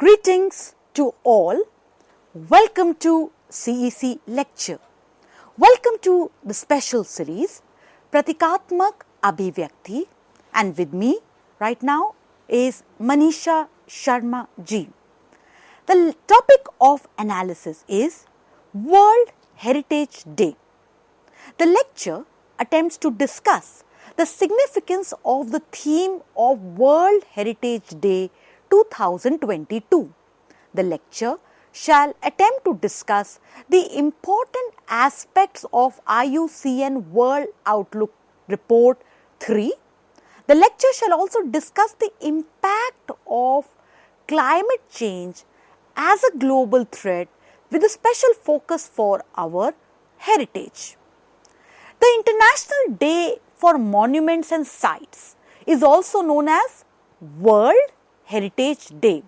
Greetings to all. Welcome to CEC lecture. Welcome to the special series Pratikatmak Abhivyakti, and with me right now is Manisha Sharma ji. The topic of analysis is World Heritage Day. The lecture attempts to discuss the significance of the theme of World Heritage Day 2022. The lecture shall attempt to discuss the important aspects of IUCN World Outlook Report 3. The lecture shall also discuss the impact of climate change as a global threat with a special focus for our heritage. The International Day for Monuments and Sites is also known as World Heritage Day.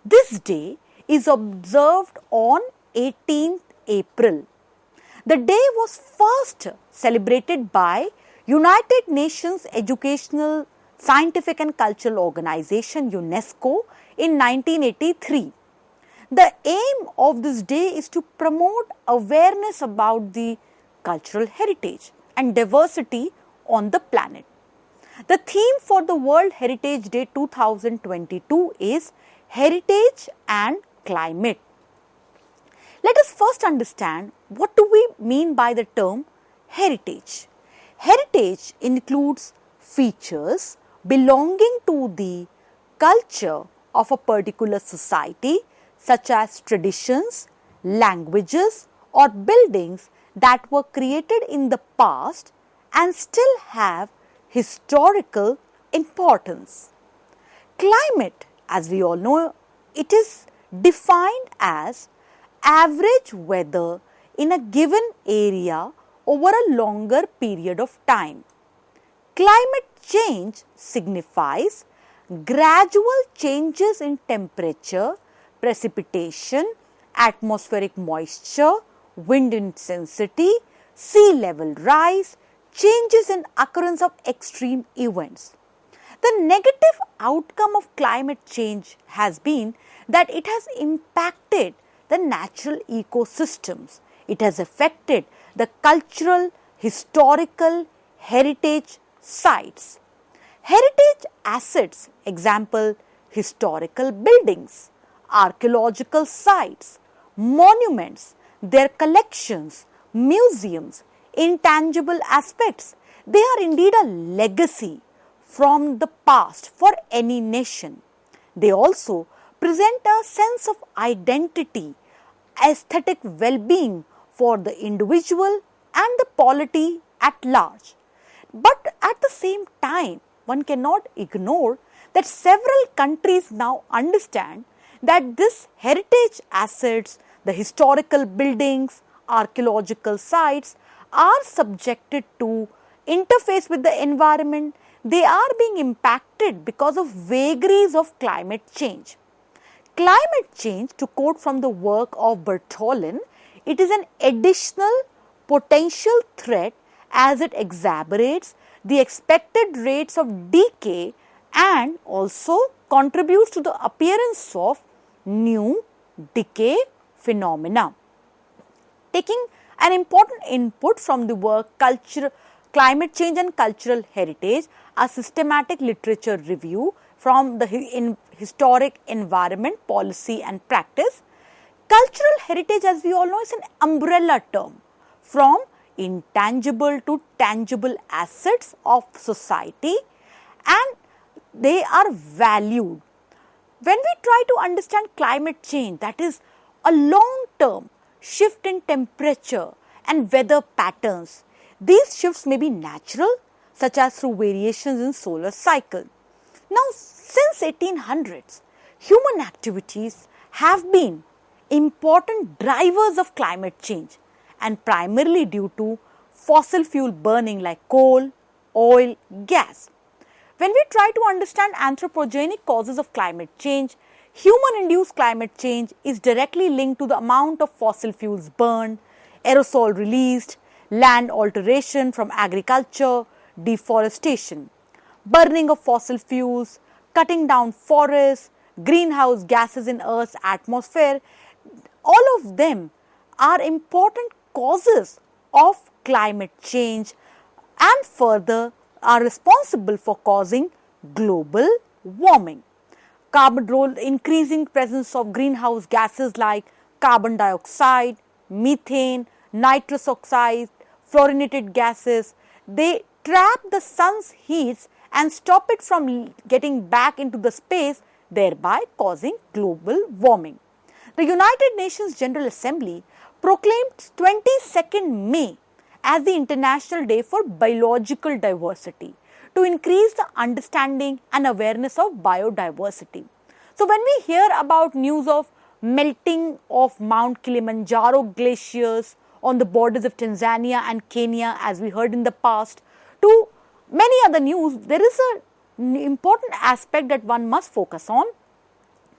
This day is observed on 18th April. The day was first celebrated by United Nations Educational, Scientific and Cultural Organization UNESCO in 1983. The aim of this day is to promote awareness about the cultural heritage and diversity on the planet. The theme for the World Heritage Day 2022 is Heritage and Climate. Let us first understand what do we mean by the term heritage. Heritage includes features belonging to the culture of a particular society, such as traditions, languages, or buildings that were created in the past and still have historical importance. Climate, as we all know, it is defined as average weather in a given area over a longer period of time. Climate change signifies gradual changes in temperature, precipitation, atmospheric moisture, wind intensity, sea level rise, changes in occurrence of extreme events. The negative outcome of climate change has been that it has impacted the natural ecosystems. It has affected the cultural, historical, heritage sites. Heritage assets, example, historical buildings, archaeological sites, monuments, their collections, museums, intangible aspects, they are indeed a legacy from the past for any nation. They also present a sense of identity, aesthetic well-being for the individual and the polity at large. But at the same time, one cannot ignore that several countries now understand that this heritage assets, the historical buildings, archaeological sites are subjected to interface with the environment. They are being impacted because of vagaries of climate change. Climate change, to quote from the work of Bertholin, it is an additional potential threat as it exacerbates the expected rates of decay and also contributes to the appearance of new decay phenomena. Taking an important input from the work Climate Change and Cultural Heritage, a systematic literature review from the Historic Environment Policy and Practice. Cultural heritage, as we all know, is an umbrella term from intangible to tangible assets of society, and they are valued. When we try to understand climate change, that is a long-term shift in temperature and weather patterns. These shifts may be natural, such as through variations in solar cycle. Now, since 1800s, human activities have been important drivers of climate change, and primarily due to fossil fuel burning like coal, oil, gas. When we try to understand anthropogenic causes of climate change, human-induced climate change is directly linked to the amount of fossil fuels burned, aerosol released, land alteration from agriculture, deforestation, burning of fossil fuels, cutting down forests, greenhouse gases in Earth's atmosphere, all of them are important causes of climate change and further are responsible for causing global warming. Carbon role, increasing presence of greenhouse gases like carbon dioxide, methane, nitrous oxide, fluorinated gases, they trap the sun's heat and stop it from getting back into the space, thereby causing global warming. The United Nations General Assembly proclaimed 22nd May as the International Day for Biological Diversity to increase the understanding and awareness of biodiversity. So when we hear about news of melting of Mount Kilimanjaro glaciers on the borders of Tanzania and Kenya, as we heard in the past, to many other news, there is an important aspect that one must focus on.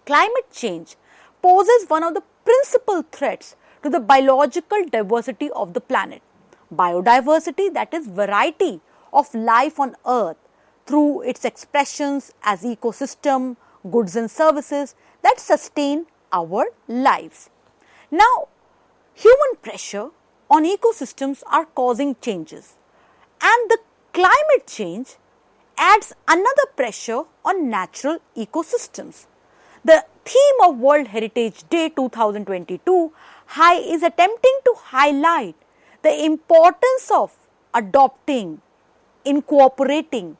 Climate change poses one of the principal threats to the biological diversity of the planet. Biodiversity, that is variety of life on Earth through its expressions as ecosystem, goods and services that sustain our lives. Now, human pressure on ecosystems are causing changes, and the climate change adds another pressure on natural ecosystems. The theme of World Heritage Day 2022 is attempting to highlight the importance of adopting, incorporating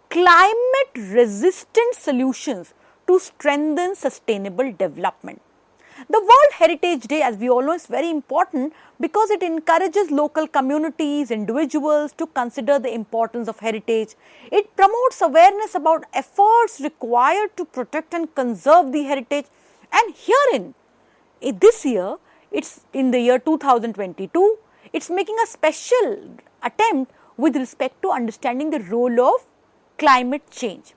climate resistant solutions to strengthen sustainable development. The World Heritage Day, as we all know, is very important because it encourages local communities, individuals to consider the importance of heritage. It promotes awareness about efforts required to protect and conserve the heritage. And herein, this year, it's in the year 2022, it's making a special attempt with respect to understanding the role of climate change.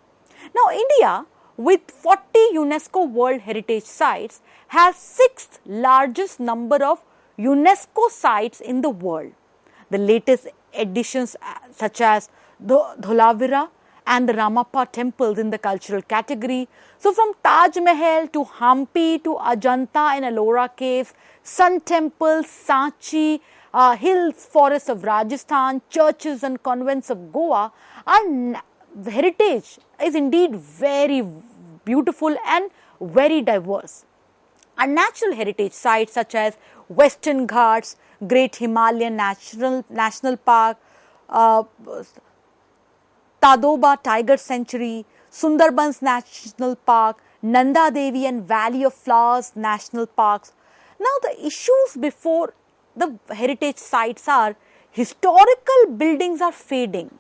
Now, India, with 40 UNESCO World Heritage Sites, has 6th largest number of UNESCO sites in the world. The latest additions such as the Dholavira and the Ramappa temples in the cultural category. So from Taj Mahal to Hampi to Ajanta and Ellora caves, Sun temples, Sanchi, hills, forests of Rajasthan, churches and convents of Goa, our heritage is indeed very beautiful and very diverse. Our natural heritage sites such as Western Ghats, Great Himalayan National Park, Tadoba Tiger Sanctuary, Sundarbans National Park, Nanda Devi and Valley of Flowers National Parks. Now the issues before the heritage sites are historical buildings are fading.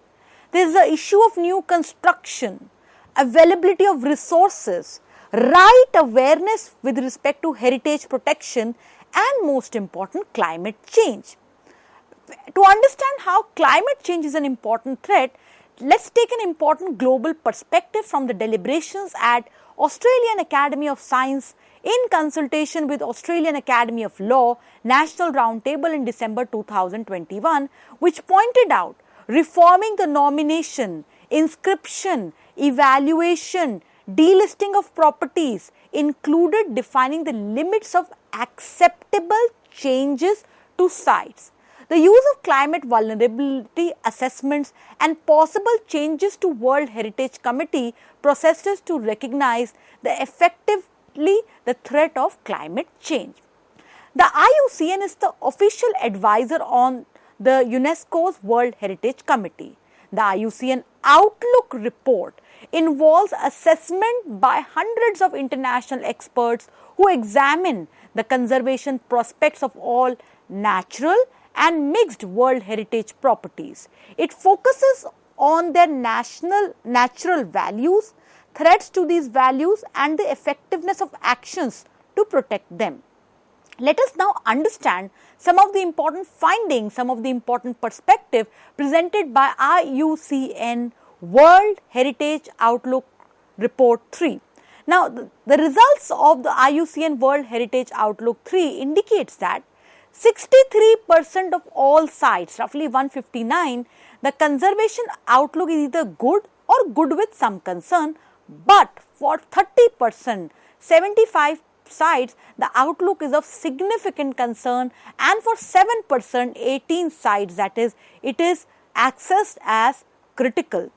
There is the issue of new construction, availability of resources, right awareness with respect to heritage protection, and most important, climate change. To understand how climate change is an important threat, let's take an important global perspective from the deliberations at Australian Academy of Science in consultation with Australian Academy of Law National Roundtable in December 2021, which pointed out reforming the nomination, inscription, evaluation, delisting of properties included defining the limits of acceptable changes to sites. The use of climate vulnerability assessments and possible changes to World Heritage Committee processes to recognize effectively the threat of climate change. The IUCN is the official advisor on the UNESCO's World Heritage Committee. The IUCN Outlook report involves assessment by hundreds of international experts who examine the conservation prospects of all natural and mixed World Heritage properties. It focuses on their natural values, threats to these values, and the effectiveness of actions to protect them. Let us now understand some of the important findings, some of the important perspectives presented by IUCN World Heritage Outlook Report 3. Now, the results of the IUCN World Heritage Outlook 3 indicates that 63% of all sites, roughly 159, the conservation outlook is either good or good with some concern, but for 30%, 75 sites, the outlook is of significant concern, and for 7%, 18 sites, that is, it is assessed as critical.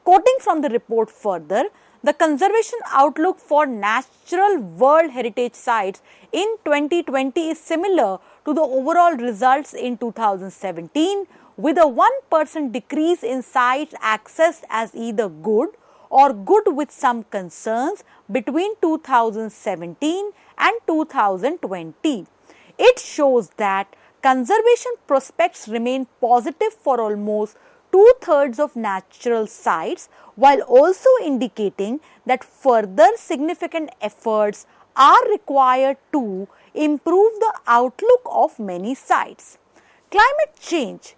Quoting from the report further, the conservation outlook for natural World Heritage sites in 2020 is similar to the overall results in 2017, with a 1% decrease in sites assessed as either good or good with some concerns between 2017 and 2020. It shows that conservation prospects remain positive for almost two-thirds of natural sites, while also indicating that further significant efforts are required to improve the outlook of many sites. Climate change,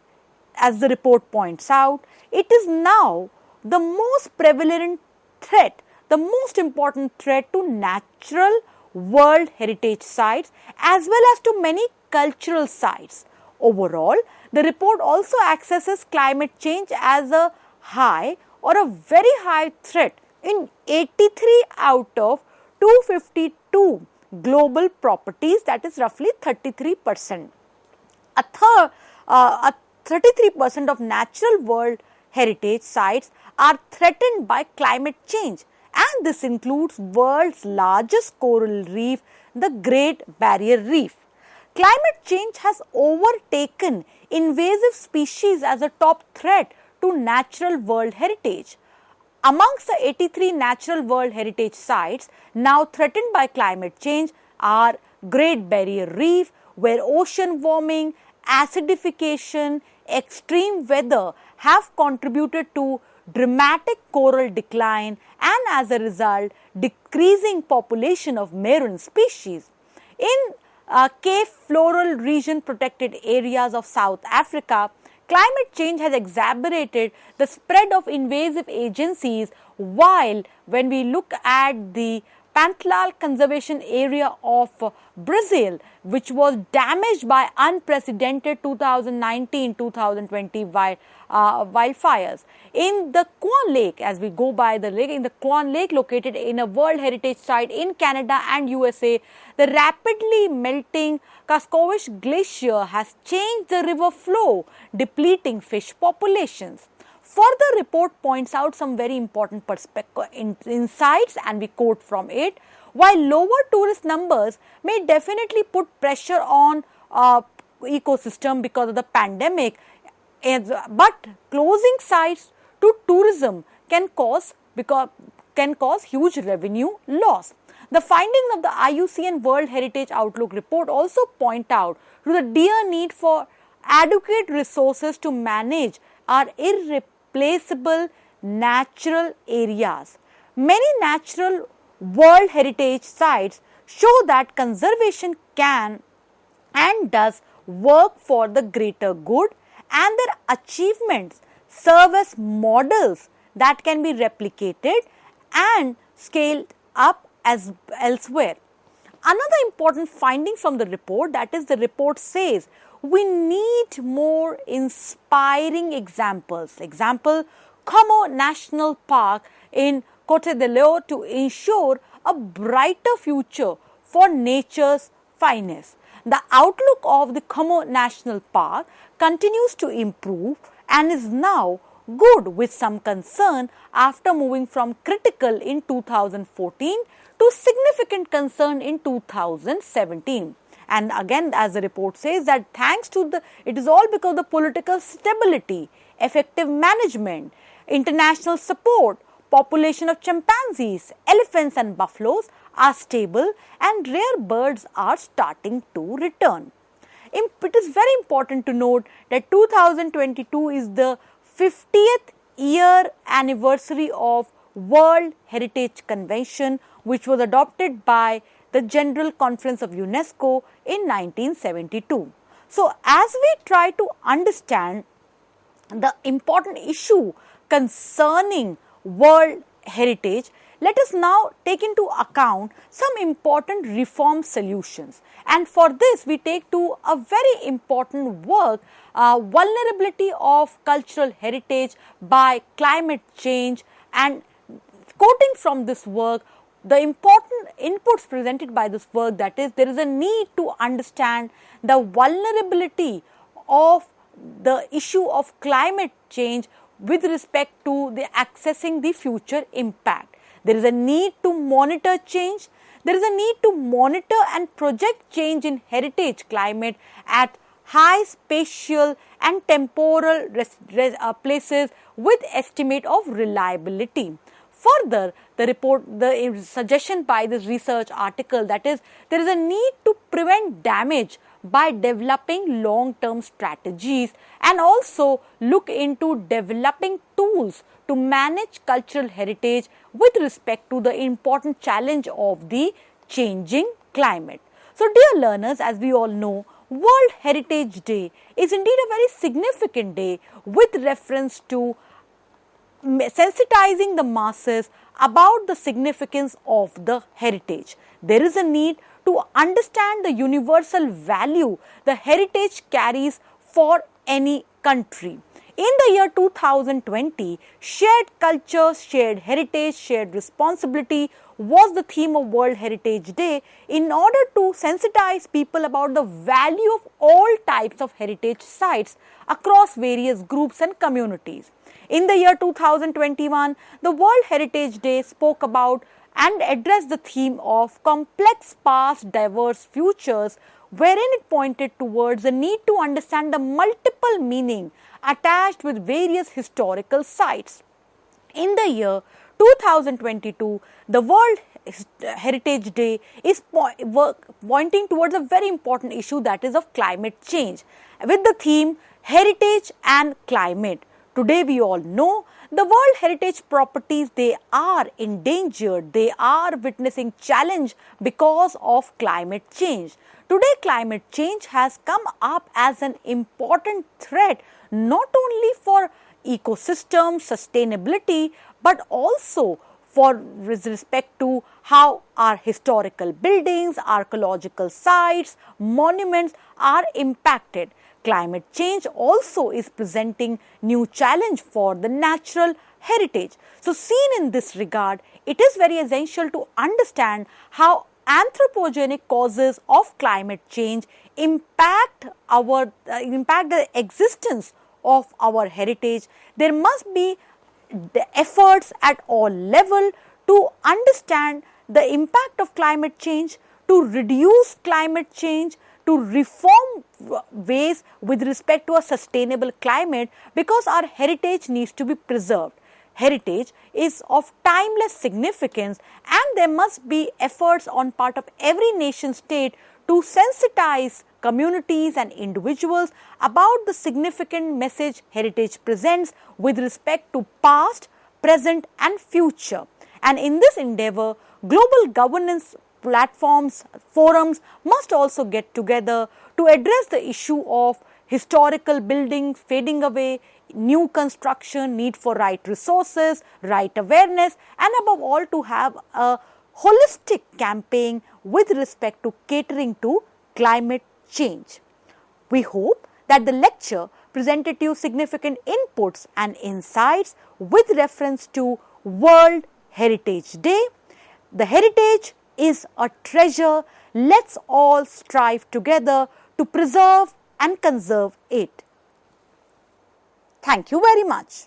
as the report points out, it is now the most prevalent threat, the most important threat to natural World Heritage sites as well as to many cultural sites. Overall, the report also assesses climate change as a high or a very high threat in 83 out of 252 global properties, that is roughly 33%. A 33% of natural World Heritage sites are threatened by climate change, and this includes world's largest coral reef, the Great Barrier Reef. Climate change has overtaken invasive species as a top threat to natural World Heritage. Amongst the 83 natural World Heritage sites now threatened by climate change are Great Barrier Reef, where ocean warming, acidification, extreme weather have contributed to dramatic coral decline and as a result decreasing population of marine species. In Cape Floral region protected areas of South Africa, climate change has exacerbated the spread of invasive agencies, while when we look at the Pantanal Conservation Area of Brazil, which was damaged by unprecedented 2019-2020 wildfires. In the Kwan Lake, as we go by the lake, in the Kwan Lake located in a World Heritage Site in Canada and USA, the rapidly melting Kaskovish Glacier has changed the river flow, depleting fish populations. Further report points out some very important insights, and we quote from it. While lower tourist numbers may definitely put pressure on ecosystem because of the pandemic, but closing sites to tourism can cause huge revenue loss. The findings of the IUCN World Heritage Outlook report also point out to the dire need for adequate resources to manage our irreplaceable natural areas. Many natural World Heritage sites show that conservation can and does work for the greater good, and their achievements serve as models that can be replicated and scaled up as elsewhere. Another important finding from the report, that is the report says we need more inspiring examples. Example, Como National Park in Cote d'Ivoire to ensure a brighter future for nature's finest. The outlook of the Como National Park continues to improve and is now good with some concern after moving from critical in 2014 to significant concern in 2017. And again, as the report says, that thanks to it is all because of the political stability, effective management, international support, population of chimpanzees, elephants and buffaloes are stable and rare birds are starting to return. It is very important to note that 2022 is the 50th year anniversary of World Heritage Convention, which was adopted by the General Conference of UNESCO in 1972. So, as we try to understand the important issue concerning World Heritage, let us now take into account some important reform solutions. And for this, we take to a very important work, vulnerability of cultural heritage by climate change, and quoting from this work, the important inputs presented by this work, that is, there is a need to understand the vulnerability of the issue of climate change with respect to the accessing the future impact. There is a need to monitor change. There is a need to monitor and project change in heritage climate at high spatial and temporal places with estimate of reliability. Further, the suggestion by this research article, that is, there is a need to prevent damage by developing long-term strategies and also look into developing tools to manage cultural heritage with respect to the important challenge of the changing climate. So, dear learners, as we all know, World Heritage Day is indeed a very significant day with reference to sensitizing the masses about the significance of the heritage. There is a need to understand the universal value the heritage carries for any country. In the year 2020, shared culture, shared heritage, shared responsibility was the theme of World Heritage Day in order to sensitize people about the value of all types of heritage sites across various groups and communities. In the year 2021, the World Heritage Day spoke about and addressed the theme of complex past, diverse futures, wherein it pointed towards the need to understand the multiple meaning attached with various historical sites. In the year 2022, the World Heritage Day is pointing towards a very important issue, that is of climate change, with the theme Heritage and Climate. Today we all know the World Heritage properties, they are endangered, they are witnessing challenge because of climate change. Today climate change has come up as an important threat not only for ecosystem sustainability but also with respect to how our historical buildings, archaeological sites, monuments are impacted. Climate change also is presenting new challenge for the natural heritage. So, seen in this regard, it is very essential to understand how anthropogenic causes of climate change impact the existence of our heritage. There must be the efforts at all level to understand the impact of climate change, to reduce climate change, to reform ways with respect to a sustainable climate, because our heritage needs to be preserved. Heritage is of timeless significance and there must be efforts on part of every nation state to sensitize communities and individuals about the significant message heritage presents with respect to past, present and future. And in this endeavor, global governance platforms, forums must also get together to address the issue of historical buildings fading away, new construction, need for right resources, right awareness, and above all to have a holistic campaign with respect to catering to climate change. We hope that the lecture presented to you significant inputs and insights with reference to World Heritage Day. The heritage is a treasure. Let's all strive together to preserve and conserve it. Thank you very much.